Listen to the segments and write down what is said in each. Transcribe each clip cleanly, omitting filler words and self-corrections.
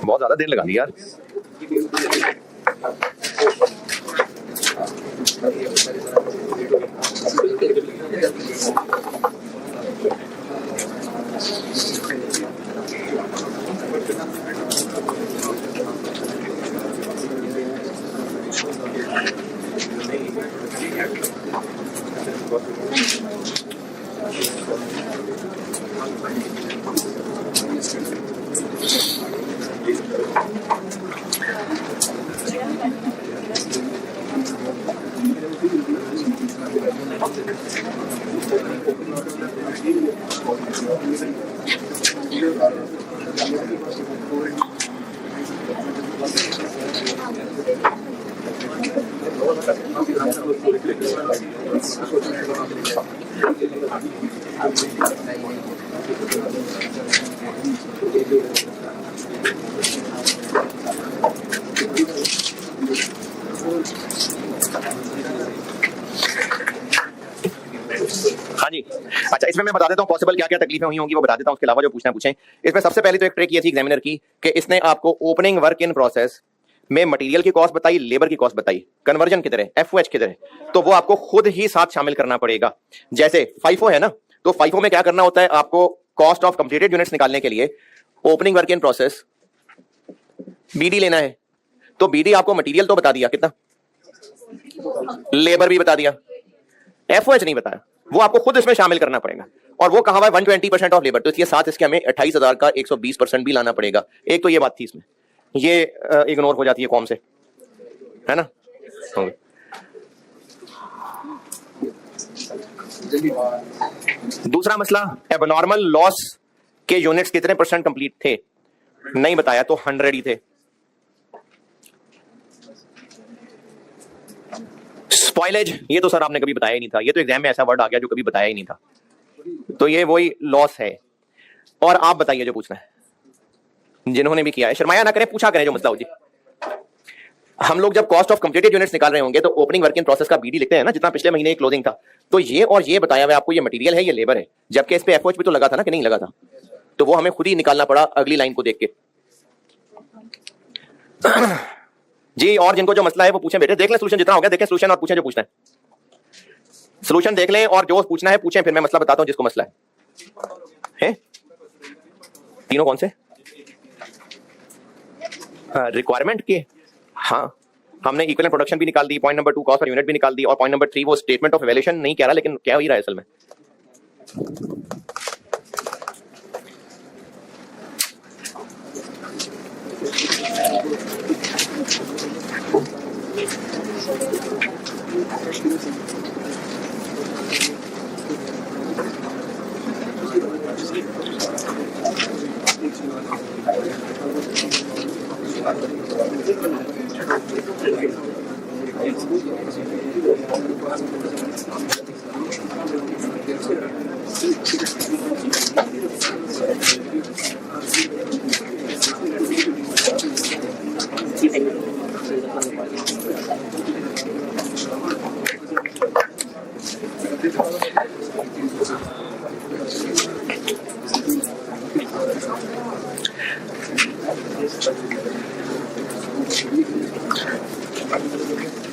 बहुत ज्यादा देर लगा दी यार। हाँ जी, अच्छा इसमें मैं बता देता हूँ पॉसिबल क्या क्या तकलीफें हुई होंगी वो बता देता हूँ, उसके अलावा जो पूछना है पूछें। इसमें सबसे पहले तो एक ट्रिक ये थी एग्जामिनर की कि इसने आपको ओपनिंग वर्क इन प्रोसेस में मटेरियल की कॉस्ट बताई, लेबर की कॉस्ट बताई, कन्वर्जन किधर है, एफओएच किधर है, तो वो आपको खुद ही साथ शामिल करना पड़ेगा। जैसे फाइफो है ना, तो फाइफो में क्या करना होता है, आपको कॉस्ट ऑफ कंप्लीटेड यूनिट्स निकालने के लिए opening work in process BD लेना है, तो बीडी आपको मटेरियल तो बता दिया कितना, लेबर भी बता दिया, एफओएच नहीं बताया, वो आपको खुद इसमें शामिल करना पड़ेगा। और वो कहा हुआ है 120% ऑफ लेबर, तो इसके साथ इसके हमें 28,000 का 120% भी लाना पड़ेगा। एक तो ये बात थी इसमें, ये इग्नोर हो जाती है कॉम से, है ना। दूसरा मसला, एबनॉर्मल लॉस के यूनिट्स कितने परसेंट कंप्लीट थे, नहीं बताया, तो 100 ही थे। स्पॉइलेज, ये तो सर आपने कभी बताया ही नहीं था, ये तो एग्जाम में ऐसा वर्ड आ गया जो कभी बताया ही नहीं था, तो ये वही लॉस है। और आप बताइए जो पूछना है, जिन्होंने भी किया है शर्माया ना करें, पूछा करें जो मसला हो जी। हम लोग जब कॉस्ट ऑफ कंप्लीटेड यूनिट्स निकाल रहे होंगे तो ओपनिंग वर्क इन प्रोसेस का बीडी लिखते हैं ना, जितना पिछले महीने क्लोजिंग था, तो ये और ये बताया हुआ आपको, ये मटेरियल है, ये लेबर है, जबकि इस पे एफओएच भी तो लगा था ना कि नहीं लगा था, तो वो हमें खुद ही निकालना पड़ा अगली लाइन को देख के। जी, और जिनको जो मसला है वो पूछें बेटे, देख लें सोल्यूशन जितना हो गया, देखें सोल्यूशन और पूछें जो पूछना है, सोल्यूशन देख लें और जो पूछना है पूछें, फिर मैं मसला बताता हूं जिसको मसला है। तीनों कौन से रिक्वायरमेंट के, हाँ हमने इक्विवेलेंट प्रोडक्शन भी निकाल दी, point number 2 cost per unit भी निकाल दी, और पॉइंट नंबर 3 वो स्टेटमेंट ऑफ इवैल्यूएशन नहीं कह रहा, लेकिन क्या ही रहा है असल में।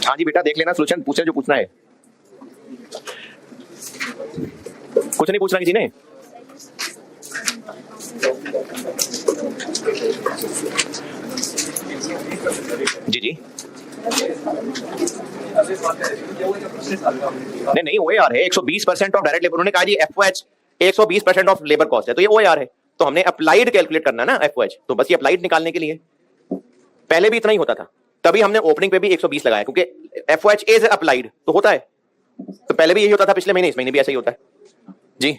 हाँ जी बेटा, देख लेना सोल्यूशन, पूछे जो पूछना है। कुछ नहीं पूछना किसी ने? जी जी, नहीं OAR है, 120% ऑफ डायरेक्ट लेबर। उन्होंने कहा जी एफओएच 120% ऑफ लेबर कॉस्ट है, तो ये OAR है, तो हमने अप्लाइड कैलकुलेट करना ना एफओएच, तो बस ये अप्लाइड निकालने के लिए, पहले भी इतना ही होता था, तभी हमने ओपनिंग पे भी 120 लगाया, क्योंकि एफओएच इज अप्लाइड तो होता है, तो पहले भी यही होता था पिछले महीने, इस महीने भी ऐसा ही होता है जी।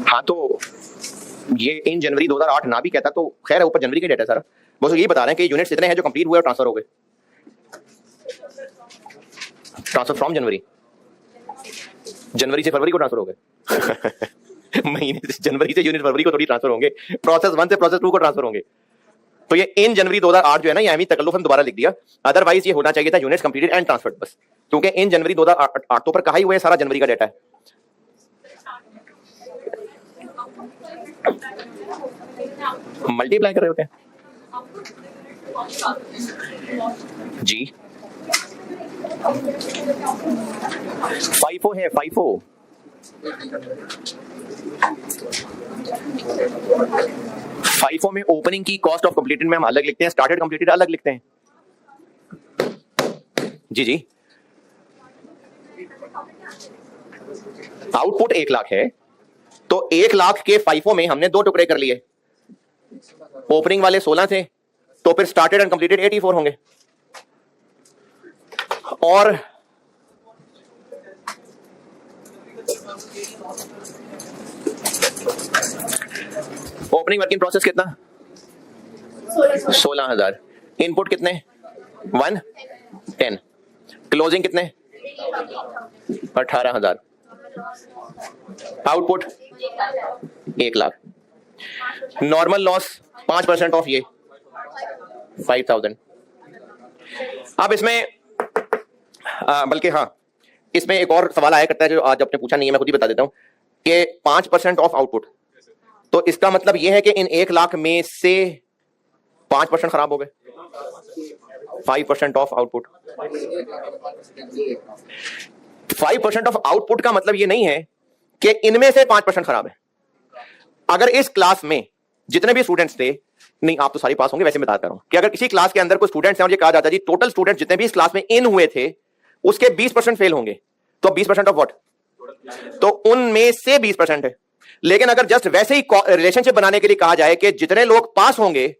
हाँ तो ये इन जनवरी 2008 ना भी कहता तो खैर है, ऊपर जनवरी का डेटा सारा। बस यही बता रहे हैं कि यूनिट्स इतने हैं जो कंप्लीट हुए और ट्रांसफर हो गए। ट्रांसफर फ्रॉम जनवरी, जनवरी से फरवरी को ट्रांसफर हो गए। महीने से जनवरी से यूनिट फरवरी को थोड़ी ट्रांसफर होंगे, प्रोसेस 1 से प्रोसेस 2 को ट्रांसफर होंगे। तो ये इन जनवरी 2008 जो है ना, ये तकल्लुफ हम दोबारा लिख दिया, अदरवाइज ये होना चाहिए था यूनिट्स कंप्लीटेड एंड ट्रांसफर्ड बस, क्योंकि इन जनवरी 2008 तो पर कहा ही हुआ है, सारा जनवरी का डेटा है। मल्टीप्लाई कर रहे होते हैं जी। फाइफो है, फाइफो फाइफो में ओपनिंग की कॉस्ट ऑफ कंप्लीटेड में हम अलग लिखते हैं, स्टार्टेड कंप्लीटेड अलग लिखते हैं। जी जी, आउटपुट 1 लाख है, तो 1 लाख के फाइफो में हमने 2 टुकड़े कर लिए, ओपनिंग वाले 16 थे, तो फिर स्टार्टेड एंड कंप्लीटेड 84 होंगे। और ओपनिंग वर्किंग प्रोसेस कितना? 16,000। इनपुट कितने? 110। क्लोजिंग कितने? 18,000। Output 1 lakh. Normal loss 5% of ये 5,000। अब इसमें बल्कि हाँ, इसमें एक और सवाल आया करता है जो आज आपने पूछा नहीं है, मैं खुद ही बता देता हूं कि 5% ऑफ आउटपुट, तो इसका मतलब यह है कि इन 1 लाख में से 5% खराब हो गए। 5% ऑफ आउटपुट, 5% ऑफ आउटपुट का मतलब यह नहीं है कि इनमें से 5% खराब है। अगर इस क्लास में जितने भी स्टूडेंट्स थे, नहीं आप तो सारी पास होंगे, वैसे मैं बता रहा हूं कि अगर किसी क्लास के अंदर कोई स्टूडेंट्स हैं और ये कहा जाता है जी टोटल स्टूडेंट जितने भी इस क्लास में इन हुए थे उसके 20% फेल होंगे, तो 20% ऑफ व्हाट, तो उनमें से 20% है। लेकिन अगर जस्ट वैसे ही रिलेशनशिप बनाने के लिए कहा जाए कि जितने लोग पास होंगे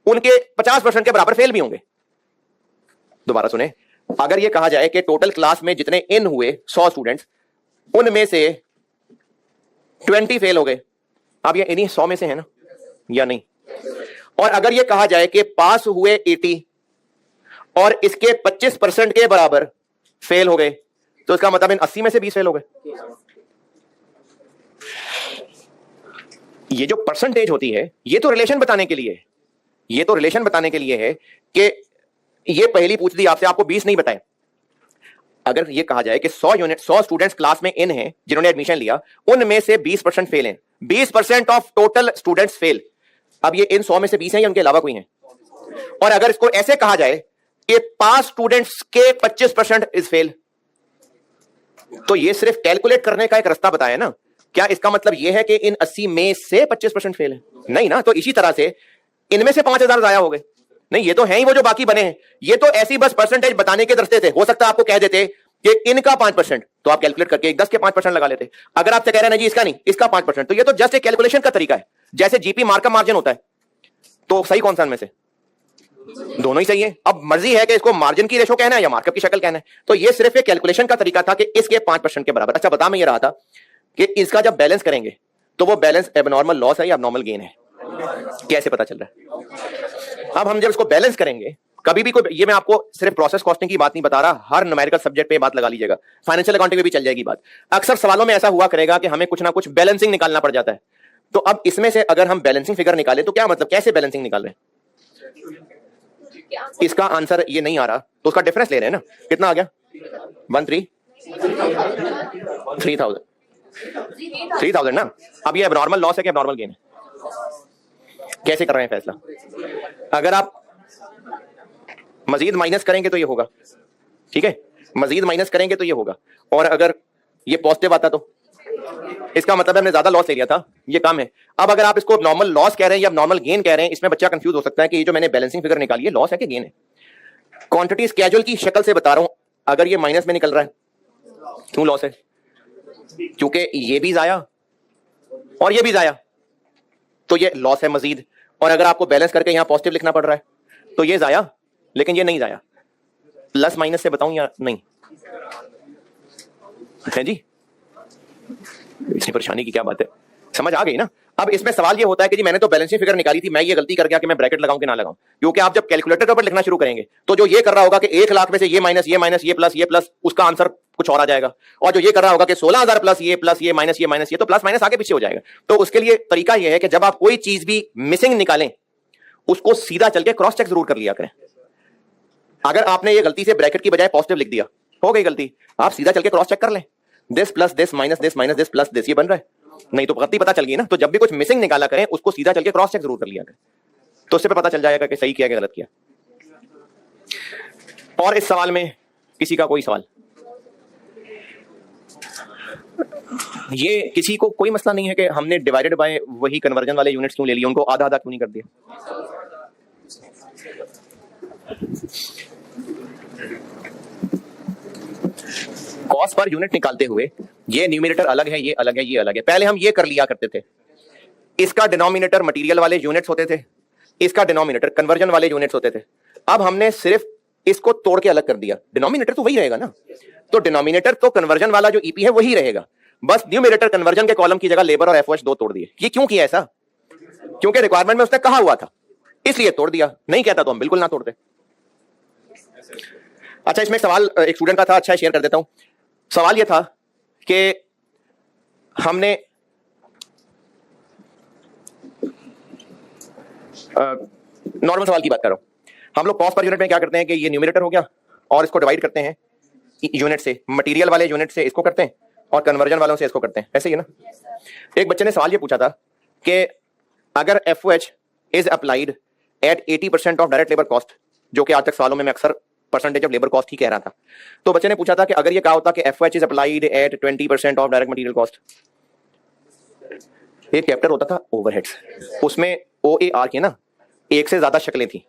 उनके 50% के बराबर फेल भी होंगे। दोबारा सुने, अगर यह कहा जाए कि टोटल क्लास में जितने इन हुए 100 स्टूडेंट्स, उनमें से 20 फेल हो गए, अब ये इन्हीं 100 में से है ना या नहीं? और अगर यह कहा जाए कि पास हुए 80 और इसके 25% के बराबर फेल हो गए, तो इसका मतलब इन 80 में से 20 फेल हो गए। ये जो परसेंटेज होती है ये तो रिलेशन बताने के लिए है, ये तो रिलेशन बताने के लिए है कि ये पहली पूछ दी आपसे, आपको 20 नहीं बताए। अगर ये कहा जाए कि 100 स्टूडेंट्स क्लास में इन हैं जिन्होंने एडमिशन लिया, उनमें से 20% फेल हैं, 20% ऑफ टोटल स्टूडेंट्स फेल। अब ये इन 100 में से 20 हैं या उनके अलावा कोई हैं? और अगर इसको ऐसे कहा जाए कि पास स्टूडेंट्स के 25% इज फेल, तो ये सिर्फ कैलकुलेट करने का एक रास्ता बताया ना। क्या इसका मतलब यह है कि इन 80 में से 25% फेल है? नहीं ना। तो इसी तरह से इनमें से 5,000 जाया हो गए। नहीं, ये तो है ही वो जो बाकी बने हैं, ये तो ऐसी बस परसेंटेज बताने के दस्ते थे। हो सकता है आपको कह देते कि इनका 5%, तो आप कैलकुलेट करके 10 के 5% लगा लेते। अगर आपसे कह रहे हैं जी इसका नहीं, इसका 5%, तो ये तो जस्ट एक कैलकुलेशन का तरीका है, जैसे जीपी मार्कअप मार्जिन होता है। तो सही कौन सा इनमें से? दोनों ही सही है। अब मर्जी है कि इसको मार्जिन की रेशो कहना है या मार्कअप की शक्ल कहना है। तो ये सिर्फ एक कैलकुलेशन का तरीका था कि इसके 5% के बराबर। अच्छा, बता मैं ये रहा था कि इसका जब बैलेंस करेंगे तो वो बैलेंस एबनॉर्मल लॉस है या एबनॉर्मल गेन है, कैसे पता चल रहा है? अब हम जब इसको बैलेंस करेंगे, कभी भी कोई, ये मैं आपको सिर्फ प्रोसेस कॉस्टिंग की बात नहीं बता रहा, हर न्यूमेरिकल सब्जेक्ट पे बात लगा लीजिएगा, फाइनेंशियल अकाउंटिंग में भी चल जाएगी बात। अक्सर सवालों में ऐसा हुआ करेगा कि हमें कुछ ना कुछ बैलेंसिंग निकालना पड़ जाता है। तो अब इसमें से अगर हम बैलेंसिंग फिगर निकालें तो क्या मतलब, कैसे बैलेंसिंग निकाल रहे हैं? इसका आंसर ये नहीं आ रहा तो उसका डिफरेंस ले रहे हैं ना। कितना आ गया? 3,000 ना। अब ये एबनॉर्मल लॉस है कि एबनॉर्मल गेन है? कैसे कर रहे हैं फैसला? अगर आप मजीद माइनस करेंगे तो ये होगा, ठीक है, मजीद माइनस करेंगे तो ये होगा। और अगर ये पॉजिटिव आता तो इसका मतलब हमने ज्यादा लॉस ले लिया था, ये कम है। अब अगर आप इसको नॉर्मल लॉस कह रहे हैं या नॉर्मल गेन कह रहे हैं, इसमें बच्चा कंफ्यूज हो सकता है कि ये जो मैंने बैलेंसिंग फिगर निकाली है लॉस है कि गेन है। क्वांटिटी स्केड्यूल की शक्ल से बता रहा हूं, अगर ये माइनस में निकल रहा है क्यों लॉस है? क्योंकि ये भी जाया और ये भी जाया, तो ये लॉस है मजीद। और अगर आपको बैलेंस करके यहां पॉजिटिव लिखना पड़ रहा है तो ये जाया, लेकिन ये नहीं जाया। प्लस माइनस से बताऊं या नहीं? है जी, इतनी परेशानी की क्या बात है? समझ आ गई ना? अब इसमें सवाल ये होता है कि जी मैंने तो बैलेंसिंग फिगर निकाली थी, मैं ये गलती कर गया कि मैं ब्रैकेट लगाऊं कि ना लगाऊं, क्योंकि आप जब कैलकुलेटर के ऊपर लिखना शुरू करेंगे तो जो ये कर रहा होगा कि 1 लाख में से ये माइनस ये प्लस उसका आंसर कुछ और आ जाएगा, और जो ये कर रहा होगा कि 16,000 प्लस ये माइनस ये तो प्लस माइनस आगे पीछे हो जाएगा। तो उसके लिए तरीका यह है कि जब आप कोई चीज भी मिसिंग निकालें उसको सीधा चल के क्रॉस चेक जरूर कर लिया करें। अगर आपने ये गलती से ब्रैकेट की बजाय पॉजिटिव लिख दिया, हो गई गलती, आप सीधा चल के क्रॉस चेक कर लें, this plus this minus this plus this, ये बन रहा है, नहीं तो गलती पता चल गई ना। तो जब भी कुछ मिसिंग निकाला करें उसको सीधा चल के क्रॉस चेक जरूर कर लिया करें, तो उससे पता चल जाएगा कि सही किया कि गलत किया। और इस सवाल में किसी का कोई सवाल? ये किसी को कोई मसला नहीं है कि हमने डिवाइडेड बाय वही कन्वर्जन वाले यूनिट्स क्यों ले लिए, उनको आधा आधा क्यों नहीं कर दिया? कॉस्ट पर यूनिट निकालते हुए ये न्यूमरेटर अलग है, ये अलग है, ये अलग है। पहले हम ये कर लिया करते थे, इसका डिनोमिनेटर मटेरियल वाले यूनिट्स होते थे, इसका डिनोमिनेटर कन्वर्जन वाले यूनिट्स होते थे। अब हमने सिर्फ इसको तोड़ के अलग कर दिया, डिनोमिनेटर तो वही रहेगा ना, तो डिनोमिनेटर तो कन्वर्जन वाला जो ईपी है वही रहेगा, बस न्यूमरेटर कन्वर्जन के कॉलम की जगह लेबर और एफओएच दो तोड़ दिए। ये क्यों किया ऐसा? क्योंकि रिक्वायरमेंट में उसने कहा हुआ था, इसलिए तोड़ दिया, नहीं कहता तो हम बिल्कुल ना तोड़ते। अच्छा, इसमें सवाल एक स्टूडेंट का था, अच्छा शेयर कर देता हूं। सवाल यह था कि हमने नॉर्मल सवाल की बात कर रहा हूं, हम लोग कॉस्ट पर यूनिट में क्या करते हैं कि ये न्यूमरेटर हो गया और इसको डिवाइड करते हैं यूनिट से, मटेरियल वाले यूनिट से इसको करते हैं और कन्वर्जन वालों से इसको करते हैं, ऐसे ही है ना। एक बच्चे ने सवाल ये पूछा था कि अगर FOH is applied at 80% of direct labour cost, जो कि आज तक सवालों में मैं अक्सर परसेंटेज ऑफ लेबर कॉस्ट ही कह रहा था, तो बच्चे ने पूछा था कि अगर ये कहा होता कि FOH is applied at 20% of direct material cost. एक चैप्टर होता था ओवरहेड्स, उसमें OAR की ना एक से ज्यादा शक्लें थी,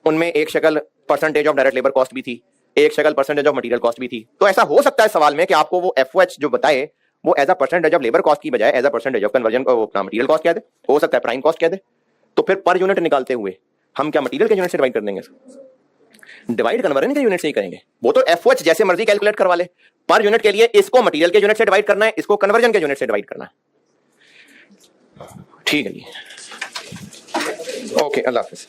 उनमें एक शक्ल percentage of direct labour cost भी थी, एक शक्ल परसेंटेज ऑफ मटेरियल कॉस्ट भी थी। तो ऐसा हो सकता है सवाल में कि आपको वो एफओएच जो बताए वो as a percentage of labour cost की बजाय as a percentage of conversion को अपना मटेरियल कॉस्ट कह दे, हो सकता है प्राइम कॉस्ट कह दे। तो फिर पर यूनिट निकालते हुए हम क्या मटेरियल के यूनिट से डिवाइड कर देंगे? डिवाइड कन्वर्जन के यूनिट से ही करेंगे। वो तो एफओएच जैसे मर्जी कैलकुलेट करवा ले, पर यूनिट के लिए इसको मटेरियल के यूनिट से डिवाइड करना है, इसको कन्वर्जन के यूनिट से डिवाइड करना है। ठीक है जी, ओके, अल्लाह हाफिज।